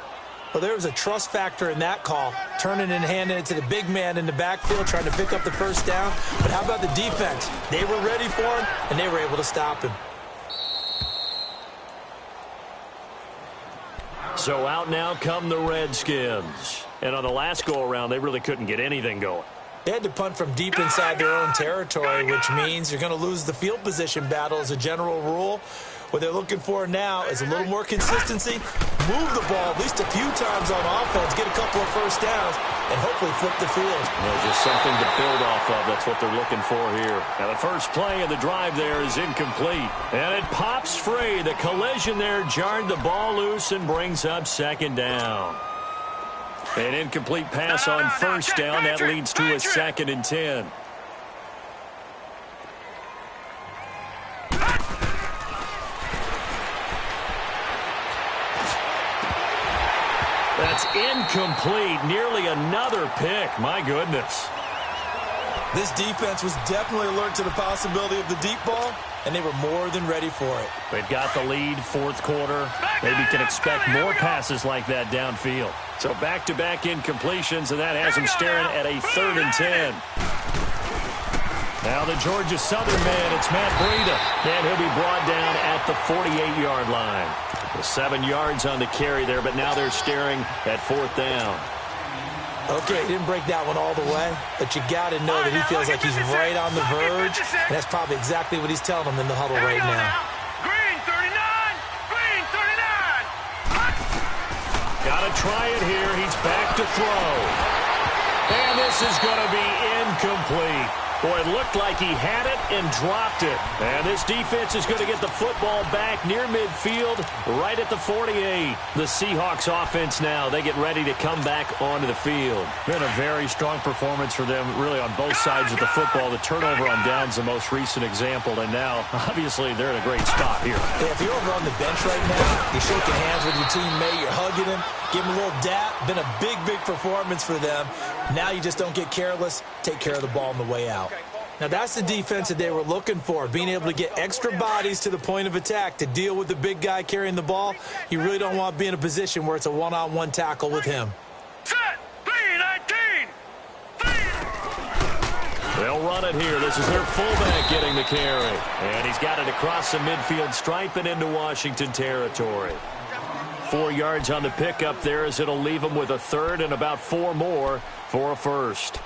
B: Well, there was a trust factor in that call, turning and handing it to the big man in the backfield, trying to pick up the first down. But how about the defense? They were ready for him, and they were able to stop him.
A: So out now come the Redskins. And on the last go-around, they really couldn't get anything going.
B: They had to punt from deep inside their own territory, which means you're going to lose the field position battle as a general rule. What they're looking for now is a little more consistency, move the ball at least a few times on offense, get a couple of first downs, and hopefully flip the field.
A: Just something to build off of. That's what they're looking for here. Now the first play of the drive there is incomplete. And it pops free. The collision there jarred the ball loose and brings up 2nd down. An incomplete pass on first down. That leads to a 2nd and 10. That's incomplete. Nearly another pick. My goodness.
B: This defense was definitely alert to the possibility of the deep ball, and they were more than ready for it.
A: They've got the lead, 4th quarter. Maybe can expect more passes like that downfield. So back-to-back incompletions, and that has them staring at a 3rd and 10. Now the Georgia Southern man, it's Matt Breida. And he'll be brought down at the 48-yard line. 7 yards on the carry there, but now they're staring at 4th down.
B: Okay, he didn't break that one all the way, but you got to know that he feels like he's right on the verge, and that's probably exactly what he's telling them in the huddle right now.
C: Green 39! Green 39!
A: Got to try it here. He's back to throw. And this is going to be incomplete. Boy, it looked like he had it and dropped it. And this defense is going to get the football back near midfield, right at the 48. The Seahawks offense now, they get ready to come back onto the field. Been a very strong performance for them, really, on both sides of the football. The turnover on downs, the most recent example. And now, obviously, they're in a great spot here.
B: Yeah, if you're over on the bench right now, you're shaking hands with your teammate, you're hugging him, give him a little dap. Been a big, big performance for them. Now you just don't get careless. Take care of the ball on the way out. Now that's the defense that they were looking for, being able to get extra bodies to the point of attack to deal with the big guy carrying the ball. You really don't want to be in a position where it's a one-on-one tackle with him.
C: Set! 3-19!
A: They'll run it here. This is their fullback getting the carry. And he's got it across the midfield stripe and into Washington territory. 4 yards on the pickup there as it'll leave him with a 3rd and about 4 more for a 1st.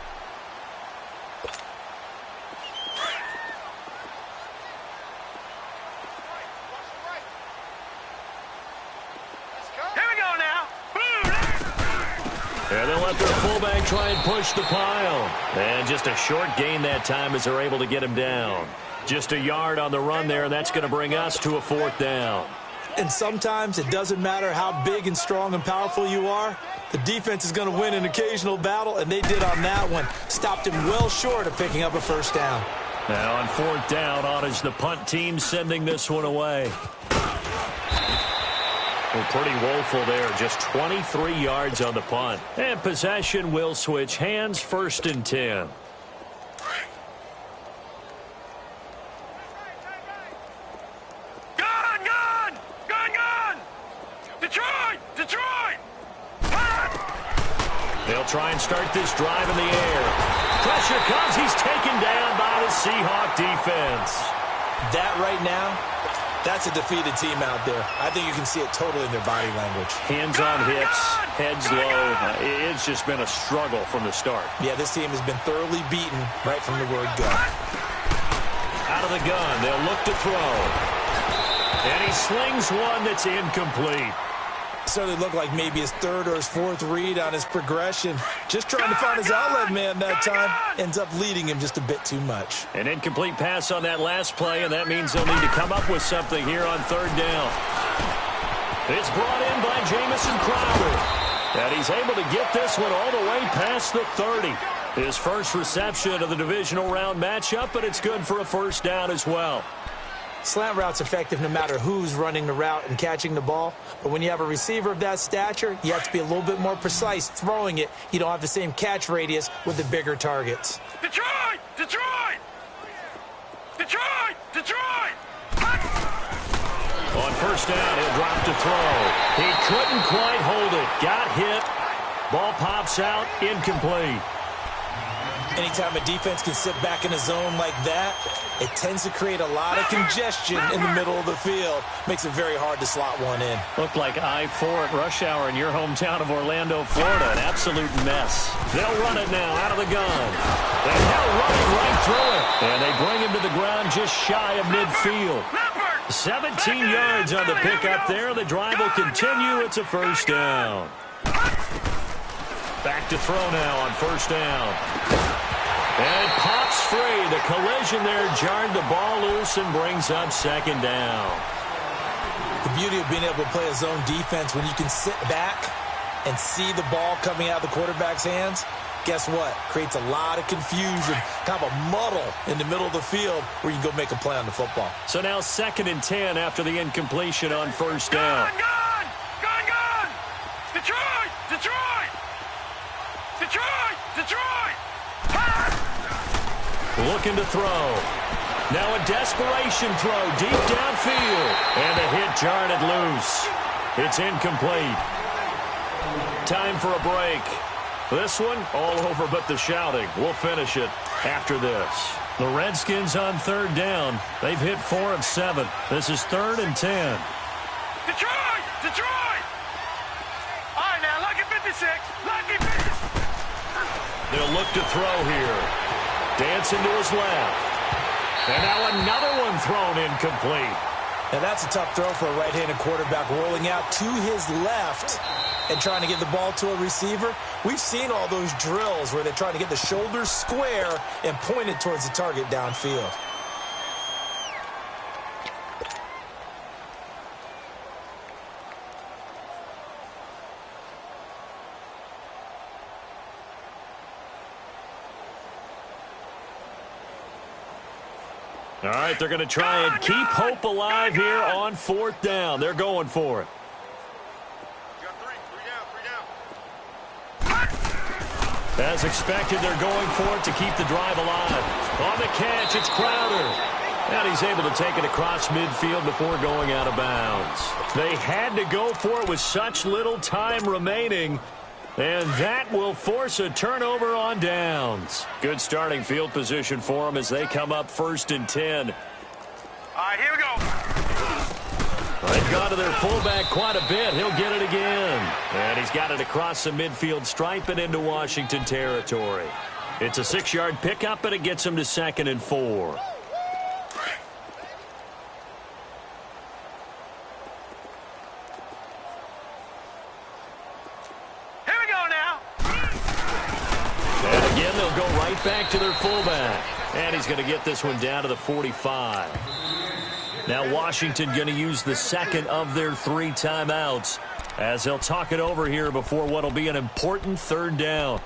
C: Here we go now!
A: And they'll let their fullback try and push the pile. And just a short gain that time as they're able to get him down. Just a yard on the run there, and that's going to bring us to a 4th down.
B: And sometimes it doesn't matter how big and strong and powerful you are. The defense is going to win an occasional battle, and they did on that one. Stopped him well short of picking up a 1st down.
A: Now on 4th down, on is the punt team sending this one away. Well, pretty woeful there. Just 23 yards on the punt. And possession will switch hands, 1st and 10.
C: Detroit!
A: They'll try and start this drive in the air. Pressure comes. He's taken down by the Seahawk defense.
B: That right now That's a defeated team out there. I think you can see it totally in their body language.
A: Hands on hips, heads low. It's just been a struggle from the start.
B: Yeah, this team has been thoroughly beaten right from the word go.
A: Out of the gun, they'll look to throw. And he slings one that's incomplete.
B: Certainly looked like maybe his third or his fourth read on his progression. Just trying to find his outlet man that time. Ends up leading him just a bit too much.
A: An incomplete pass on that last play, and that means they'll need to come up with something here on third down. It's brought in by Jamison Crowder. And he's able to get this one all the way past the 30. His first reception of the divisional round matchup, but it's good for a first down as well.
B: Slant route's effective no matter who's running the route and catching the ball. But when you have a receiver of that stature, you have to be a little bit more precise throwing it. You don't have the same catch radius with the bigger targets.
C: Detroit! Detroit! Detroit! Detroit!
A: On first down, he'll drop to throw. He couldn't quite hold it. Got hit. Ball pops out. Incomplete.
B: Anytime a defense can sit back in a zone like that, it tends to create a lot of congestion in the middle of the field. Makes it very hard to slot one in.
A: Looked like I-4 at rush hour in your hometown of Orlando, Florida. An absolute mess. They'll run it now out of the gun. And now running right through it. And they bring him to the ground just shy of midfield. 17 yards on the pickup there. The drive will continue. It's a first down. Back to throw now on first down. And it pops free. The collision there jarred the ball loose and brings up second down.
B: The beauty of being able to play a zone defense when you can sit back and see the ball coming out of the quarterback's hands, guess what? Creates a lot of confusion, kind of a muddle in the middle of the field where you can go make a play on the football.
A: So now 2nd and 10 after the incompletion on first down.
C: Gun! Gun! Gun! Detroit! Detroit! Detroit! Detroit!
A: Looking to throw. Now a desperation throw deep downfield. And the hit jarred it loose. It's incomplete. Time for a break. This one all over but the shouting. We'll finish it after this. The Redskins on third down. They've hit 4 of 7. This is 3rd and 10.
C: Detroit! Detroit! All right, now, lucky 56. Lucky 56.
A: They'll look to throw here. Dancing to his left. And now another one thrown incomplete.
B: Now that's a tough throw for a right-handed quarterback, rolling out to his left and trying to get the ball to a receiver. We've seen all those drills where they're trying to get the shoulders square and point it towards the target downfield.
A: All right, they're going to try and keep hope alive here on 4th down. They're going for it. As expected, they're going for it to keep the drive alive. On the catch, it's Crowder. And he's able to take it across midfield before going out of bounds. They had to go for it with such little time remaining. And that will force a turnover on downs. Good starting field position for them as they come up 1st and 10.
C: All right, here we go.
A: They've gone to their fullback quite a bit. He'll get it again. And he's got it across the midfield stripe and into Washington territory. It's a 6-yard pickup, and it gets him to 2nd and 4. Back to their fullback. And he's going to get this one down to the 45. Now Washington going to use the 2nd of their 3 timeouts as they'll talk it over here before what will be an important 3rd down.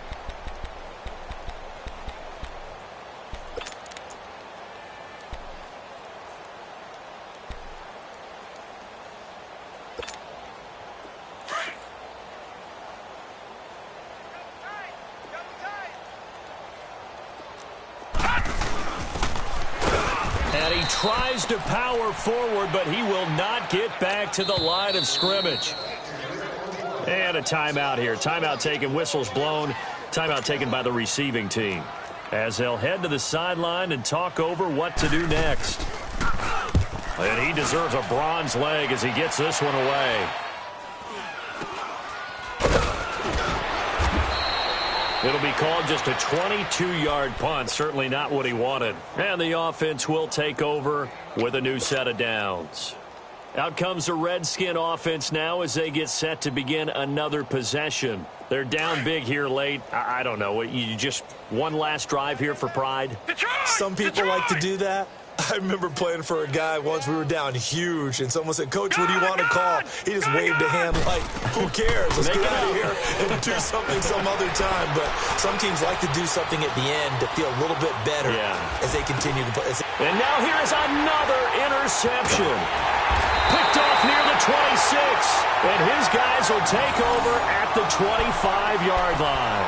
A: Tries to power forward, but he will not get back to the line of scrimmage. And a timeout here. Timeout taken, whistles blown. Timeout taken by the receiving team as they'll head to the sideline and talk over what to do next. And he deserves a bronze leg as he gets this one away. It'll be called just a 22-yard punt. Certainly not what he wanted. And the offense will take over with a new set of downs. Out comes the Redskin offense now as they get set to begin another possession. They're down big here late. I don't know. You just one last drive here for pride?
B: Some people like to do that. I remember playing for a guy once. We were down huge, and someone said, "Coach, what do you want to call?" He just waved a hand like, "Who cares? Let's get out of here and do something some other time." But some teams like to do something at the end to feel a little bit better as they continue to play.
A: And now here is another interception. Picked off near the 26, and his guys will take over at the 25-yard line.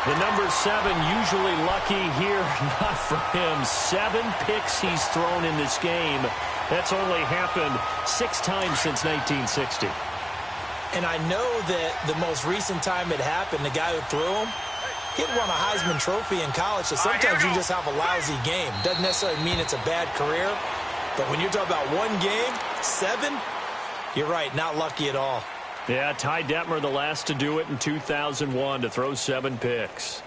A: The number 7 usually lucky here, not for him. 7 picks he's thrown in this game. That's only happened 6 times since 1960.
B: And I know that the most recent time it happened, the guy who threw him, he'd won a Heisman Trophy in college, so sometimes you just have a lousy game. Doesn't necessarily mean it's a bad career, but when you're talking about one game, 7, you're right, not lucky at all.
A: Yeah, Ty Detmer, the last to do it in 2001, to throw 7 picks.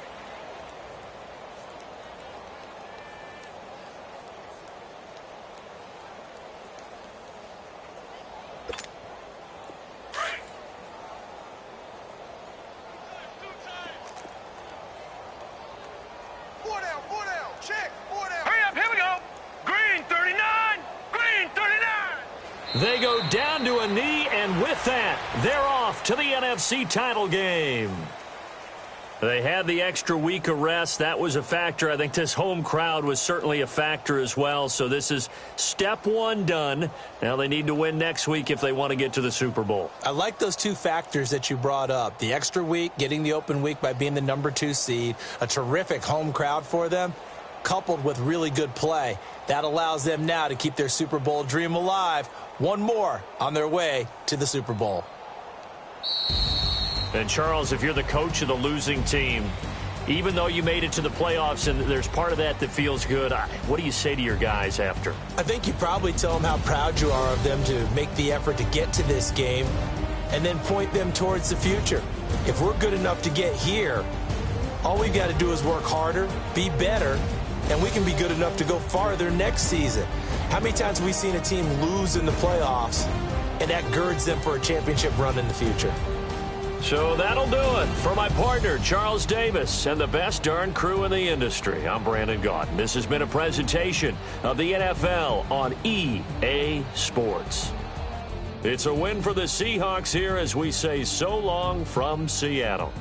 D: Four down, check, 4 down.
C: Hurry up, here we go. Green 39, green 39.
A: They go down to a knee, and with that, they're off to the NFC title game. They had the extra week of rest. That was a factor. I think this home crowd was certainly a factor as well. So this is step 1 done. Now they need to win next week if they want to get to the Super Bowl.
B: I like those 2 factors that you brought up. The extra week, getting the open week by being the number 2 seed, a terrific home crowd for them, coupled with really good play. That allows them now to keep their Super Bowl dream alive. One more on their way to the Super Bowl.
A: And, Charles, if you're the coach of the losing team, even though you made it to the playoffs and there's part of that that feels good, what do you say to your guys after?
B: I think you probably tell them how proud you are of them to make the effort to get to this game and then point them towards the future. If we're good enough to get here, all we got to do is work harder, be better, and we can be good enough to go farther next season. How many times have we seen a team lose in the playoffs, and that girds them for a championship run in the future?
A: So that'll do it. For my partner, Charles Davis, and the best darn crew in the industry, I'm Brandon Gaudin. This has been a presentation of the NFL on EA Sports. It's a win for the Seahawks here as we say so long from Seattle.